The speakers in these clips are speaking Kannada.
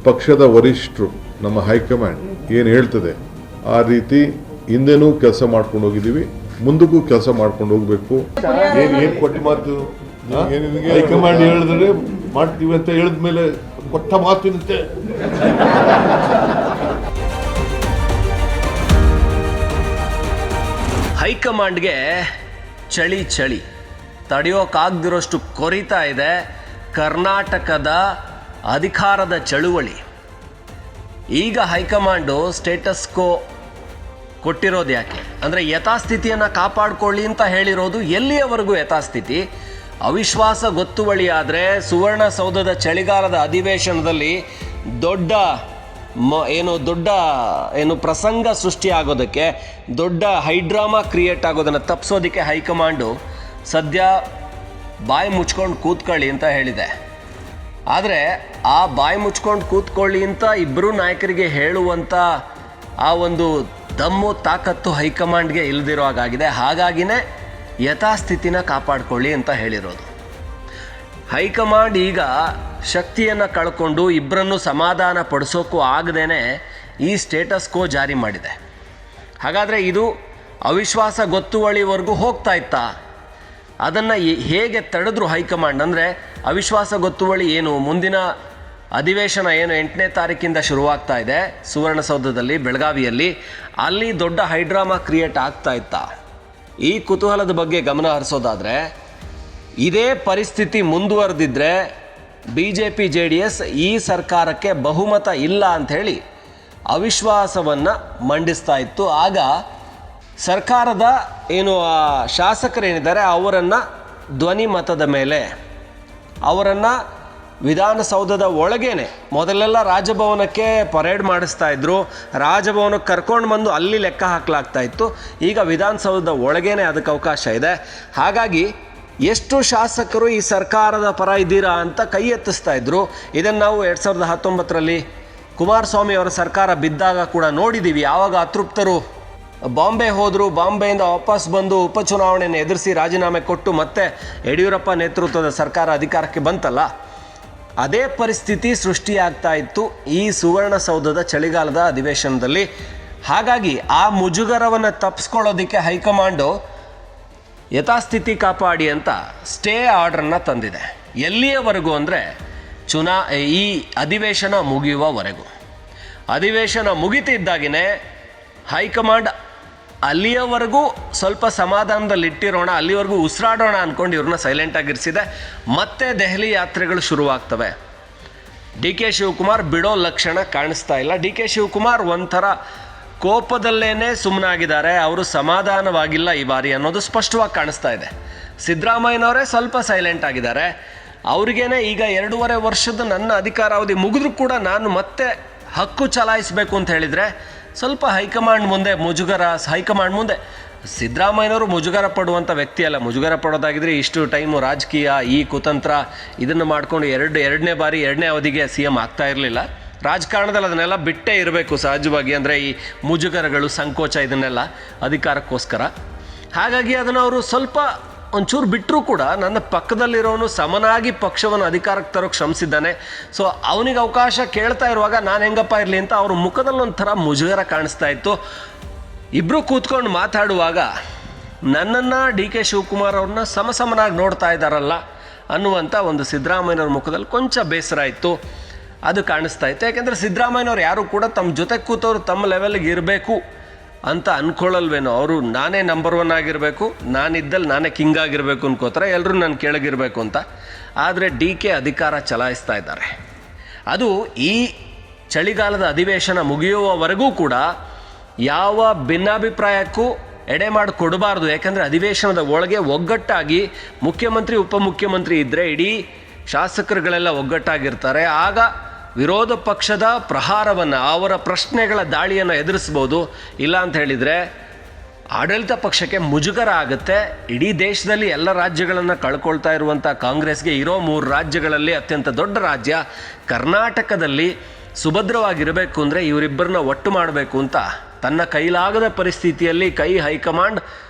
ಪಕ್ಷದ ವರಿಷ್ಠರು ನಮ್ಮ ಹೈಕಮಾಂಡ್ ಏನು ಹೇಳ್ತದೆ ಆ ರೀತಿ ಹಿಂದೆನೂ ಕೆಲಸ ಮಾಡ್ಕೊಂಡು ಹೋಗಿದ್ದೀವಿ, ಮುಂದಕ್ಕೂ ಕೆಲಸ ಮಾಡ್ಕೊಂಡು ಹೋಗಬೇಕು. ಏನು ಕೊಟ್ಟ ಮಾತು ಹೈಕಮಾಂಡ್ ಹೇಳಿದ್ರೆ ಮಾಡ್ತೀವಿ ಅಂತ ಹೇಳಿದ್ಮೇಲೆ ಕೊಟ್ಟ ಮಾತು ಇರುತ್ತೆ. ಹೈಕಮಾಂಡ್ಗೆ ಚಳಿ ತಡೆಯೋಕ್ಕಾಗದಿರೋಷ್ಟು ಕೊರಿತಾ ಇದೆ ಕರ್ನಾಟಕದ ಅಧಿಕಾರದ ಚಳುವಳಿ. ಈಗ ಹೈಕಮಾಂಡು ಸ್ಟೇಟಸ್ ಕೋ ಕೊಟ್ಟಿರೋದು ಯಾಕೆ ಅಂದರೆ ಯಥಾಸ್ಥಿತಿಯನ್ನು ಕಾಪಾಡಿಕೊಳ್ಳಿ ಅಂತ ಹೇಳಿರೋದು. ಎಲ್ಲಿಯವರೆಗೂ ಯಥಾಸ್ಥಿತಿ? ಅವಿಶ್ವಾಸ ಗೊತ್ತುವಳಿ ಆದರೆ ಸುವರ್ಣಸೌಧದ ಚಳಿಗಾಲದ ಅಧಿವೇಶನದಲ್ಲಿ ದೊಡ್ಡ ಪ್ರಸಂಗ ಸೃಷ್ಟಿಯಾಗೋದಕ್ಕೆ, ದೊಡ್ಡ ಹೈಡ್ರಾಮಾ ಕ್ರಿಯೇಟ್ ಆಗೋದನ್ನು ತಪ್ಪಿಸೋದಕ್ಕೆ ಹೈಕಮಾಂಡು ಸದ್ಯ ಬಾಯಿ ಮುಚ್ಕೊಂಡು ಕೂತ್ಕೊಳ್ಳಿ ಅಂತ ಹೇಳಿದೆ. ಆದರೆ ಆ ಬಾಯಿ ಮುಚ್ಕೊಂಡು ಕೂತ್ಕೊಳ್ಳಿ ಅಂತ ಇಬ್ಬರು ನಾಯಕರಿಗೆ ಹೇಳುವಂಥ ಆ ಒಂದು ದಮ್ಮು ತಾಕತ್ತು ಹೈಕಮಾಂಡ್ಗೆ ಇಲ್ದಿರೋ ಹಾಗಾಗಿದೆ. ಹಾಗಾಗಿನೇ ಯಥಾಸ್ಥಿತಿನ ಕಾಪಾಡಿಕೊಳ್ಳಿ ಅಂತ ಹೇಳಿರೋದು. ಹೈಕಮಾಂಡ್ ಈಗ ಶಕ್ತಿಯನ್ನು ಕಳ್ಕೊಂಡು ಇಬ್ಬರನ್ನು ಸಮಾಧಾನ ಪಡಿಸೋಕ್ಕೂ ಆಗದೇನೆ ಈ ಸ್ಟೇಟಸ್ ಕೋ ಜಾರಿ ಮಾಡಿದೆ. ಹಾಗಾದರೆ ಇದು ಅವಿಶ್ವಾಸ ಗೊತ್ತುವಳಿವರೆಗೂ ಹೋಗ್ತಾ ಇತ್ತಾ? ಅದನ್ನು ಹೇಗೆ ತಡೆದ್ರು ಹೈಕಮಾಂಡ್? ಅಂದರೆ ಅವಿಶ್ವಾಸ ಗೊತ್ತುವಳಿ ಏನು, ಮುಂದಿನ ಅಧಿವೇಶನ ಏನು 8ನೇ ತಾರೀಕಿಂದ ಶುರುವಾಗ್ತಾ ಇದೆ ಸುವರ್ಣಸೌಧದಲ್ಲಿ ಬೆಳಗಾವಿಯಲ್ಲಿ, ಅಲ್ಲಿ ದೊಡ್ಡ ಹೈಡ್ರಾಮಾ ಕ್ರಿಯೇಟ್ ಆಗ್ತಾ ಇತ್ತಾ? ಈ ಕುತೂಹಲದ ಬಗ್ಗೆ ಗಮನ ಹರಿಸೋದಾದರೆ, ಇದೇ ಪರಿಸ್ಥಿತಿ ಮುಂದುವರೆದಿದ್ದರೆ BJP JDS ಈ ಸರ್ಕಾರಕ್ಕೆ ಬಹುಮತ ಇಲ್ಲ ಅಂಥೇಳಿ ಅವಿಶ್ವಾಸವನ್ನು ಮಂಡಿಸ್ತಾ ಇತ್ತು. ಆಗ ಸರ್ಕಾರದ ಶಾಸಕರೇನಿದ್ದಾರೆ ಅವರನ್ನು ಧ್ವನಿ ಮತದ ಮೇಲೆ ಅವರನ್ನು ವಿಧಾನಸೌಧದ ಒಳಗೇನೆ, ಮೊದಲೆಲ್ಲ ರಾಜಭವನಕ್ಕೆ ಪರೇಡ್ ಮಾಡಿಸ್ತಾ ಇದ್ರು, ರಾಜಭವನಕ್ಕೆ ಕರ್ಕೊಂಡು ಬಂದು ಅಲ್ಲಿ ಲೆಕ್ಕ ಹಾಕಲಾಗ್ತಾ ಇತ್ತು. ಈಗ ವಿಧಾನಸೌಧದ ಒಳಗೇನೆ ಅದಕ್ಕೆ ಅವಕಾಶ ಇದೆ. ಹಾಗಾಗಿ ಎಷ್ಟು ಶಾಸಕರು ಈ ಸರ್ಕಾರದ ಪರ ಇದ್ದೀರಾ ಅಂತ ಕೈ ಎತ್ತಿಸ್ತಾ ಇದ್ರು. ಇದನ್ನು ನಾವು 2019ರಲ್ಲಿ ಕುಮಾರಸ್ವಾಮಿ ಅವರ ಸರ್ಕಾರ ಬಿದ್ದಾಗ ಕೂಡ ನೋಡಿದ್ದೀವಿ. ಆವಾಗ ಅತೃಪ್ತರು ಬಾಂಬೆ ಹೋದರು, ಬಾಂಬೆಯಿಂದ ವಾಪಸ್ ಬಂದು ಉಪಚುನಾವಣೆಯನ್ನು ಎದುರಿಸಿ ರಾಜೀನಾಮೆ ಕೊಟ್ಟು ಮತ್ತೆ ಯಡಿಯೂರಪ್ಪ ನೇತೃತ್ವದ ಸರ್ಕಾರ ಅಧಿಕಾರಕ್ಕೆ ಬಂತಲ್ಲ, ಅದೇ ಪರಿಸ್ಥಿತಿ ಸೃಷ್ಟಿಯಾಗ್ತಾ ಇತ್ತು ಈ ಸುವರ್ಣಸೌಧದ ಚಳಿಗಾಲದ ಅಧಿವೇಶನದಲ್ಲಿ. ಹಾಗಾಗಿ ಆ ಮುಜುಗರವನ್ನು ತಪ್ಪಿಸ್ಕೊಳ್ಳೋದಕ್ಕೆ ಹೈಕಮಾಂಡು ಯಥಾಸ್ಥಿತಿ ಕಾಪಾಡಿ ಅಂತ ಸ್ಟೇ ಆರ್ಡ್ರನ್ನು ತಂದಿದೆ. ಎಲ್ಲಿಯವರೆಗೂ ಅಂದರೆ ಈ ಅಧಿವೇಶನ ಮುಗಿಯುವವರೆಗೂ. ಅಧಿವೇಶನ ಮುಗಿತಿದ್ದಾಗಿನೇ ಹೈಕಮಾಂಡ್ ಅಲ್ಲಿಯವರೆಗೂ ಸ್ವಲ್ಪ ಸಮಾಧಾನದಲ್ಲಿಟ್ಟಿರೋಣ, ಅಲ್ಲಿವರೆಗೂ ಉಸಿರಾಡೋಣ ಅಂದ್ಕೊಂಡು ಇವ್ರನ್ನ ಸೈಲೆಂಟಾಗಿರಿಸಿದೆ. ಮತ್ತೆ ದೆಹಲಿ ಯಾತ್ರೆಗಳು ಶುರುವಾಗ್ತವೆ. DK ಶಿವಕುಮಾರ್ ಬಿಡೋ ಲಕ್ಷಣ ಕಾಣಿಸ್ತಾ ಇಲ್ಲ. DK ಶಿವಕುಮಾರ್ ಒಂಥರ ಕೋಪದಲ್ಲೇನೆ ಸುಮ್ಮನಾಗಿದ್ದಾರೆ, ಅವರು ಸಮಾಧಾನವಾಗಿಲ್ಲ ಈ ಬಾರಿ ಅನ್ನೋದು ಸ್ಪಷ್ಟವಾಗಿ ಕಾಣಿಸ್ತಾ ಇದೆ. ಸಿದ್ದರಾಮಯ್ಯನವರೇ ಸ್ವಲ್ಪ ಸೈಲೆಂಟ್ ಆಗಿದ್ದಾರೆ. ಅವ್ರಿಗೇನೆ ಈಗ 2.5 ವರ್ಷದ ನನ್ನ ಅಧಿಕಾರಾವಧಿ ಮುಗಿದ್ರೂ ಕೂಡ ನಾನು ಮತ್ತೆ ಹಕ್ಕು ಚಲಾಯಿಸಬೇಕು ಅಂತ ಹೇಳಿದರೆ ಸ್ವಲ್ಪ ಹೈಕಮಾಂಡ್ ಮುಂದೆ ಮುಜುಗರ. ಹೈಕಮಾಂಡ್ ಮುಂದೆ ಸಿದ್ದರಾಮಯ್ಯನವರು ಮುಜುಗರ ಪಡುವಂಥ ವ್ಯಕ್ತಿ ಅಲ್ಲ. ಮುಜುಗರ ಪಡೋದಾಗಿದ್ರೆ ಇಷ್ಟು ಟೈಮು ರಾಜಕೀಯ ಈ ಕುತಂತ್ರ ಇದನ್ನು ಮಾಡಿಕೊಂಡು ಎರಡನೇ ಬಾರಿ 2ನೇ ಅವಧಿಗೆ CM ಆಗ್ತಾ ಇರಲಿಲ್ಲ. ರಾಜಕಾರಣದಲ್ಲಿ ಅದನ್ನೆಲ್ಲ ಬಿಟ್ಟೇ ಇರಬೇಕು ಸಹಜವಾಗಿ. ಅಂದರೆ ಈ ಮುಜುಗರಗಳು, ಸಂಕೋಚ ಇದನ್ನೆಲ್ಲ ಅಧಿಕಾರಕ್ಕೋಸ್ಕರ. ಹಾಗಾಗಿ ಅದನ್ನು ಅವರು ಸ್ವಲ್ಪ ಒಂಚೂರು ಬಿಟ್ಟರೂ ಕೂಡ ನನ್ನ ಪಕ್ಕದಲ್ಲಿರೋನು ಸಮನಾಗಿ ಪಕ್ಷವನ್ನು ಅಧಿಕಾರಕ್ಕೆ ತರೋಕ್ಕೆ ಶ್ರಮಿಸಿದ್ದಾನೆ. ಸೊ ಅವನಿಗೆ ಅವಕಾಶ ಕೇಳ್ತಾ ಇರುವಾಗ ನಾನು ಹೆಂಗಪ್ಪ ಇರಲಿ ಅಂತ ಅವ್ರ ಮುಖದಲ್ಲಿ ಒಂಥರ ಮುಜುಗರ ಕಾಣಿಸ್ತಾ ಇತ್ತು. ಇಬ್ಬರು ಕೂತ್ಕೊಂಡು ಮಾತಾಡುವಾಗ ನನ್ನನ್ನು DK ಶಿವಕುಮಾರ್ ಅವ್ರನ್ನ ಸಮನಾಗಿ ನೋಡ್ತಾ ಇದ್ದಾರಲ್ಲ ಅನ್ನುವಂಥ ಒಂದು ಸಿದ್ದರಾಮಯ್ಯನವ್ರ ಮುಖದಲ್ಲಿ ಕೊಂಚ ಬೇಸರ ಇತ್ತು. ಅದು ಕಾಣಿಸ್ತಾ ಇತ್ತು. ಯಾಕೆಂದರೆ ಸಿದ್ದರಾಮಯ್ಯನವ್ರು ಯಾರು ಕೂಡ ತಮ್ಮ ಜೊತೆ ಕೂತವರು ತಮ್ಮ ಲೆವೆಲ್ಗೆ ಇರಬೇಕು ಅಂತ ಅಂದ್ಕೊಳ್ಳಲ್ವೇನೋ. ಅವರು ನಾನೇ ನಂಬರ್ 1 ಆಗಿರಬೇಕು, ನಾನಿದ್ದಲ್ಲಿ ನಾನೇ ಕಿಂಗ್ ಆಗಿರಬೇಕು ಅನ್ಕೋತಾರೆ, ಎಲ್ಲರೂ ನಾನು ಕೆಳಗಿರಬೇಕು ಅಂತ. ಆದರೆ DK ಅಧಿಕಾರ ಚಲಾಯಿಸ್ತಾ ಇದ್ದಾರೆ. ಅದು ಈ ಚಳಿಗಾಲದ ಅಧಿವೇಶನ ಮುಗಿಯುವವರೆಗೂ ಕೂಡ ಯಾವ ಭಿನ್ನಾಭಿಪ್ರಾಯಕ್ಕೂ ಎಡೆ ಮಾಡಿ ಕೊಡಬಾರ್ದು. ಯಾಕೆಂದರೆ ಅಧಿವೇಶನದ ಒಳಗೆ ಒಗ್ಗಟ್ಟಾಗಿ ಮುಖ್ಯಮಂತ್ರಿ ಉಪಮುಖ್ಯಮಂತ್ರಿ ಇದ್ದರೆ ಇಡೀ ಶಾಸಕರುಗಳೆಲ್ಲ ಒಗ್ಗಟ್ಟಾಗಿರ್ತಾರೆ. ಆಗ ವಿರೋಧ ಪಕ್ಷದ ಪ್ರಹಾರವನ್ನು, ಅವರ ಪ್ರಶ್ನೆಗಳ ದಾಳಿಯನ್ನು ಎದುರಿಸ್ಬೋದು. ಇಲ್ಲ ಅಂತ ಹೇಳಿದರೆ ಆಡಳಿತ ಪಕ್ಷಕ್ಕೆ ಮುಜುಗರ ಆಗುತ್ತೆ. ಇಡೀ ದೇಶದಲ್ಲಿ ಎಲ್ಲ ರಾಜ್ಯಗಳನ್ನು ಕಳ್ಕೊಳ್ತಾ ಇರುವಂಥ ಕಾಂಗ್ರೆಸ್ಗೆ ಇರೋ 3 ರಾಜ್ಯಗಳಲ್ಲಿ ಅತ್ಯಂತ ದೊಡ್ಡ ರಾಜ್ಯ ಕರ್ನಾಟಕದಲ್ಲಿ ಸುಭದ್ರವಾಗಿರಬೇಕು ಅಂದರೆ ಇವರಿಬ್ಬರನ್ನ ಒಟ್ಟು ಮಾಡಬೇಕು ಅಂತ ತನ್ನ ಕೈಲಾಗದ ಪರಿಸ್ಥಿತಿಯಲ್ಲಿ ಹೈಕಮಾಂಡ್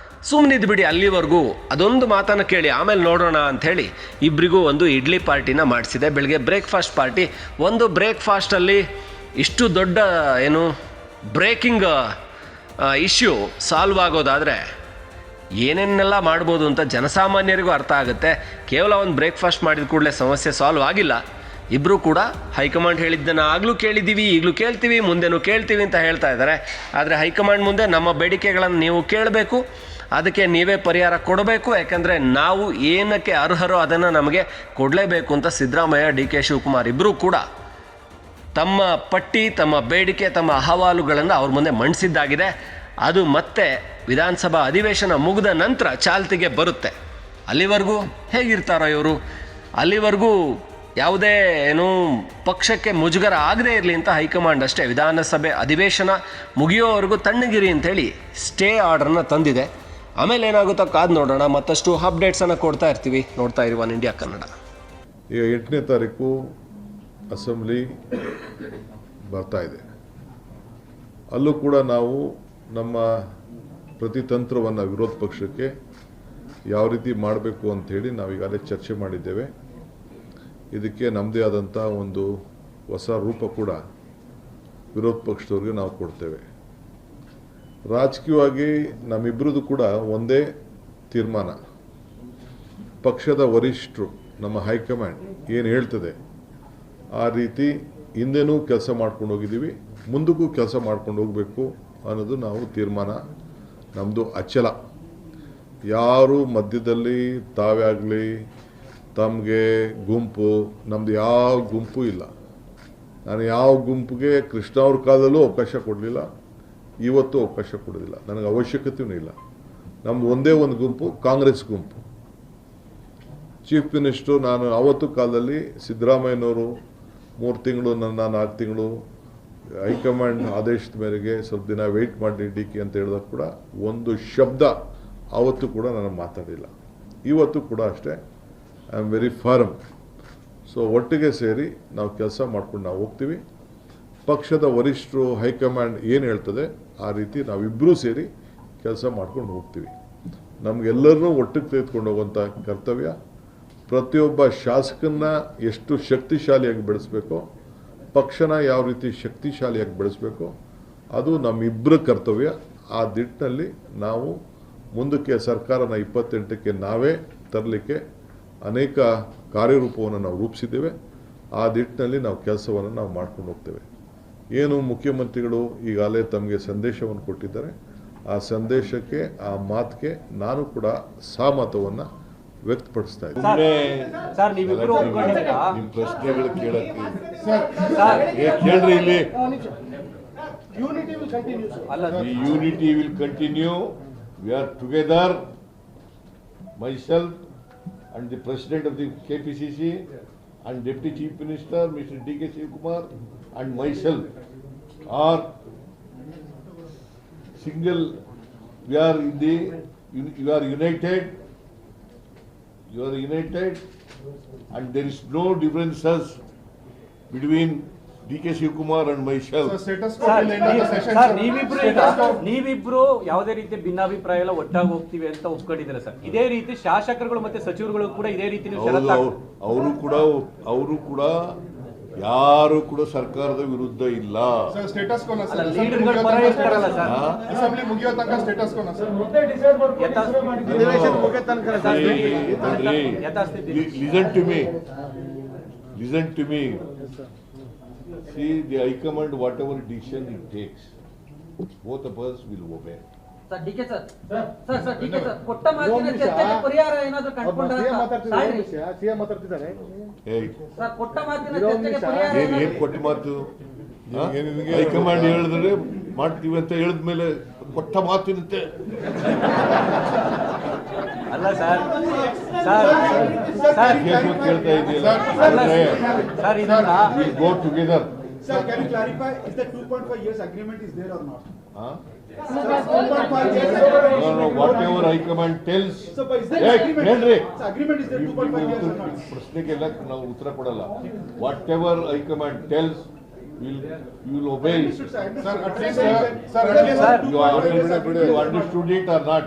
ಸುಮ್ಮನಿದ್ದು ಬಿಡಿ ಅಲ್ಲಿವರೆಗೂ, ಅದೊಂದು ಮಾತನ್ನು ಕೇಳಿ ಆಮೇಲೆ ನೋಡೋಣ ಅಂಥೇಳಿ ಇಬ್ಬರಿಗೂ ಒಂದು ಇಡ್ಲಿ ಪಾರ್ಟಿನ ಮಾಡಿಸಿದೆ. ಬೆಳಗ್ಗೆ ಬ್ರೇಕ್ಫಾಸ್ಟ್ ಪಾರ್ಟಿ. ಒಂದು ಬ್ರೇಕ್ಫಾಸ್ಟಲ್ಲಿ ಇಷ್ಟು ದೊಡ್ಡ ಏನು ಬ್ರೇಕಿಂಗ್ ಇಶ್ಯೂ ಸಾಲ್ವ್ ಆಗೋದಾದರೆ ಏನೇನೆಲ್ಲ ಮಾಡ್ಬೋದು ಅಂತ ಜನಸಾಮಾನ್ಯರಿಗೂ ಅರ್ಥ ಆಗುತ್ತೆ. ಕೇವಲ ಒಂದು ಬ್ರೇಕ್ಫಾಸ್ಟ್ ಮಾಡಿದ ಕೂಡಲೇ ಸಮಸ್ಯೆ ಸಾಲ್ವ್ ಆಗಿಲ್ಲ. ಇಬ್ಬರೂ ಕೂಡ ಹೈಕಮಾಂಡ್ ಹೇಳಿದ್ದನ್ನು ಆಗಲೂ ಕೇಳಿದ್ದೀವಿ, ಈಗಲೂ ಕೇಳ್ತೀವಿ, ಮುಂದೆನೂ ಕೇಳ್ತೀವಿ ಅಂತ ಹೇಳ್ತಾ ಇದ್ದಾರೆ. ಆದರೆ ಹೈಕಮಾಂಡ್ ಮುಂದೆ ನಮ್ಮ ಬೇಡಿಕೆಗಳನ್ನು ನೀವು ಕೇಳಬೇಕು, ಅದಕ್ಕೆ ನೀವೇ ಪರಿಹಾರ ಕೊಡಬೇಕು, ಯಾಕಂದರೆ ನಾವು ಏನಕ್ಕೆ ಅರ್ಹರೋ ಅದನ್ನು ನಮಗೆ ಕೊಡಲೇಬೇಕು ಅಂತ ಸಿದ್ದರಾಮಯ್ಯ, ಡಿ ಕೆ ಶಿವಕುಮಾರ್ ಇಬ್ಬರೂ ಕೂಡ ತಮ್ಮ ಪಟ್ಟಿ, ತಮ್ಮ ಬೇಡಿಕೆ, ತಮ್ಮ ಅಹವಾಲುಗಳನ್ನು ಅವ್ರ ಮುಂದೆ ಮಂಡಿಸಿದ್ದಾಗಿದೆ. ಅದು ಮತ್ತೆ ವಿಧಾನಸಭಾ ಅಧಿವೇಶನ ಮುಗಿದ ನಂತರ ಚಾಲ್ತಿಗೆ ಬರುತ್ತೆ. ಅಲ್ಲಿವರೆಗೂ ಹೇಗಿರ್ತಾರೋ ಇವರು, ಅಲ್ಲಿವರೆಗೂ ಯಾವುದೇ ಏನು ಪಕ್ಷಕ್ಕೆ ಮುಜುಗರ ಆಗದೇ ಇರಲಿ ಅಂತ ಹೈಕಮಾಂಡ್ ಅಷ್ಟೇ ವಿಧಾನಸಭೆ ಅಧಿವೇಶನ ಮುಗಿಯೋವರೆಗೂ ತಣ್ಣಗಿರಿ ಅಂತೇಳಿ ಸ್ಟೇ ಆರ್ಡರ್ನ ತಂದಿದೆ. ಆಮೇಲೆ ಏನಾಗುತ್ತೋ ಕಾದು ನೋಡೋಣ. ಮತ್ತಷ್ಟು ಅಪ್ಡೇಟ್ಸನ್ನು ಕೊಡ್ತಾ ಇರ್ತೀವಿ. ನೋಡ್ತಾ ಇರಿ ಒನ್ ಇಂಡಿಯಾ ಕನ್ನಡ. ಈಗ 8ನೇ ತಾರೀಕು ಅಸೆಂಬ್ಲಿ ಬರ್ತಾ ಇದೆ. ಅಲ್ಲೂ ಕೂಡ ನಾವು ನಮ್ಮ ಪ್ರತಿತಂತ್ರವನ್ನು ವಿರೋಧ ಪಕ್ಷಕ್ಕೆ ಯಾವ ರೀತಿ ಮಾಡಬೇಕು ಅಂಥೇಳಿ ನಾವೀಗಾಗಲೇ ಚರ್ಚೆ ಮಾಡಿದ್ದೇವೆ. ಇದಕ್ಕೆ ನಮ್ಮದೇ ಆದಂಥ ಒಂದು ಹೊಸ ರೂಪ ಕೂಡ ವಿರೋಧ ಪಕ್ಷದವ್ರಿಗೆ ನಾವು ಕೊಡ್ತೇವೆ. ರಾಜಕೀಯವಾಗಿ ನಮ್ಮಿಬ್ಬರದು ಕೂಡ ಒಂದೇ ತೀರ್ಮಾನ. ಪಕ್ಷದ ವರಿಷ್ಠರು, ನಮ್ಮ ಹೈಕಮಾಂಡ್ ಏನು ಹೇಳ್ತದೆ ಆ ರೀತಿ ಹಿಂದೆನೂ ಕೆಲಸ ಮಾಡ್ಕೊಂಡು ಹೋಗಿದ್ದೀವಿ, ಮುಂದಕ್ಕೂ ಕೆಲಸ ಮಾಡ್ಕೊಂಡು ಹೋಗಬೇಕು ಅನ್ನೋದು ನಾವು ತೀರ್ಮಾನ ನಮ್ಮದು ಅಚಲ. ಯಾರು ಮಧ್ಯದಲ್ಲಿ ತಾವೇ ಆಗಲಿ ತಮಗೆ ಗುಂಪು, ನಮ್ಮದು ಯಾವ ಗುಂಪು ಇಲ್ಲ. ನಾನು ಯಾವ ಗುಂಪಿಗೆ ಕೃಷ್ಣ ಅವ್ರ ಕಾಲದಲ್ಲೂ ಅವಕಾಶ ಕೊಡಲಿಲ್ಲ, ಇವತ್ತು ಅವಕಾಶ ಕೊಡೋದಿಲ್ಲ, ನನಗೆ ಅವಶ್ಯಕತೆಯೂ ಇಲ್ಲ. ನಮ್ಮದು ಒಂದೇ ಒಂದು ಗುಂಪು, ಕಾಂಗ್ರೆಸ್ ಗುಂಪು. ಚೀಫ್ ಮಿನಿಸ್ಟ್ರು ನಾನು ಆವತ್ತು ಕಾಲದಲ್ಲಿ ಸಿದ್ದರಾಮಯ್ಯನವರು 3 ತಿಂಗಳು, ನನ್ನ 4 ತಿಂಗಳು ಹೈಕಮಾಂಡ್ ಆದೇಶದ ಮೇರೆಗೆ ಸ್ವಲ್ಪ ದಿನ ವೆಯ್ಟ್ ಮಾಡಿ ಡಿ ಕೆ ಅಂತ ಹೇಳಿದಾಗ ಕೂಡ ಒಂದು ಶಬ್ದ ಆವತ್ತು ಕೂಡ ನಾನು ಮಾತಾಡಿಲ್ಲ. ಇವತ್ತು ಕೂಡ ಅಷ್ಟೇ, I am very firm. So ಒಟ್ಟಿಗೆ ಸೇರಿ ನಾವು ಕೆಲಸ ಮಾಡ್ಕೊಂಡು ನಾವು ಹೋಗ್ತೀವಿ. ಪಕ್ಷದ ವರಿಷ್ಠರು, ಹೈಕಮಾಂಡ್ ಏನು ಹೇಳ್ತದೆ ಆ ರೀತಿ ನಾವಿಬ್ಬರೂ ಸೇರಿ ಕೆಲಸ ಮಾಡ್ಕೊಂಡು ಹೋಗ್ತೀವಿ. ನಮಗೆಲ್ಲರನ್ನೂ ಒಟ್ಟಿಗೆ ತೆಗೆದುಕೊಂಡು ಹೋಗುವಂಥ ಕರ್ತವ್ಯ. ಪ್ರತಿಯೊಬ್ಬ ಶಾಸಕನ್ನ ಎಷ್ಟು ಶಕ್ತಿಶಾಲಿಯಾಗಿ ಬೆಳೆಸಬೇಕೋ, ಪಕ್ಷನ ಯಾವ ರೀತಿ ಶಕ್ತಿಶಾಲಿಯಾಗಿ ಬೆಳೆಸಬೇಕೋ ಅದು ನಮ್ಮಿಬ್ಬರ ಕರ್ತವ್ಯ. ಆ ದಿಟ್ಟಿನಲ್ಲಿ ನಾವು ಮುಂದಕ್ಕೆ ಸರ್ಕಾರನ 28ಕ್ಕೆ ನಾವೇ ತರಲಿಕ್ಕೆ ಅನೇಕ ಕಾರ್ಯರೂಪವನ್ನು ನಾವು ರೂಪಿಸಿದ್ದೇವೆ. ಆ ದಿಟ್ಟಿನಲ್ಲಿ ನಾವು ಕೆಲಸವನ್ನು ನಾವು ಮಾಡ್ಕೊಂಡು ಹೋಗ್ತೇವೆ. ಏನು ಮುಖ್ಯಮಂತ್ರಿಗಳು ಈಗಾಗಲೇ ತಮಗೆ ಸಂದೇಶವನ್ನು ಕೊಟ್ಟಿದ್ದಾರೆ, ಆ ಸಂದೇಶಕ್ಕೆ, ಆ ಮಾತಿಗೆ ನಾನು ಕೂಡ ಸಹಮತವನ್ನು ವ್ಯಕ್ತಪಡಿಸ್ತಾ ಇದ್ದೀನಿ. ನಿಮ್ಮ ಪ್ರಶ್ನೆಗಳು ಕೇಳಕ್ಕೆ ಕೇಳ್ರಿ ಇಲ್ಲಿ. Unity will continue. We are together. myself and the President of the KPCC and Deputy Chief Minister Mr. D.K. Shivakumar and myself are single. We are in the, you are united. You are united and there is no differences between D.K. Shivakumar and myself. ನೀವಿಬ್ರು ಯಾವುದೇ ರೀತಿ ಭಿನ್ನಾಭಿಪ್ರಾಯ ಎಲ್ಲ ಒಟ್ಟಾಗಿ ಹೋಗ್ತೀವಿ ಅಂತ ಒಪ್ಕೊಂಡಿದ್ದಾರೆ ಸರ್. ಇದೇ ರೀತಿ ಶಾಸಕರುಗಳು ಮತ್ತೆ ಸಚಿವರುಗಳು ಕೂಡ ಇದೇ ರೀತಿ ಅವರು ಕೂಡ ಯಾರು ಕೂಡ ಸರ್ಕಾರದ ವಿರುದ್ಧ ಇಲ್ಲ. Listen to me. See, the High Command, whatever decision it takes, both of us will obey. Sir D K sir ಕೊಟ್ಟ ಮಾತಿನ ಚರ್ಚೆಗೆ ಪರಿಹಾರ ಏನಾದರೂ ಕಂಡುಕೊಂಡ್ರೆ ಸಿಎಂ ಮಾತಾಡ್ತಿದ್ದಾರೆ ಸರ್. ಕೊಟ್ಟ ಮಾತಿನ ಚರ್ಚೆಗೆ ಪರಿಹಾರ ಏನು ಕೊಟ್ಟ ಮಾತು? ಹೈಕಮಾಂಡ್ ಹೇಳಿದ್ರೆ ಮಾಡ್ತೀವಿ ಅಂತ ಹೇಳಿದ್ಮೇಲೆ ಕೊಟ್ಟ ಮಾತಿನಂತೆ ಅಲ್ಲ ಸರ್. ಕೇಳ್ತಾ ಇದೆಯಲ್ಲ, ಗೋ together. Sir, can you clarify, is the 2.5 years agreement is there or not? No, whatever High Command tells. So, is there agreement? So, agreement is there 2.5 years or not? ಪ್ರಶ್ನೆಗೆಲ್ಲ ನಾವು ಉತ್ತರ ಕೊಡಲ್ಲ. Whatever High Command tells, you will obey. Sir, at least You understood it or not?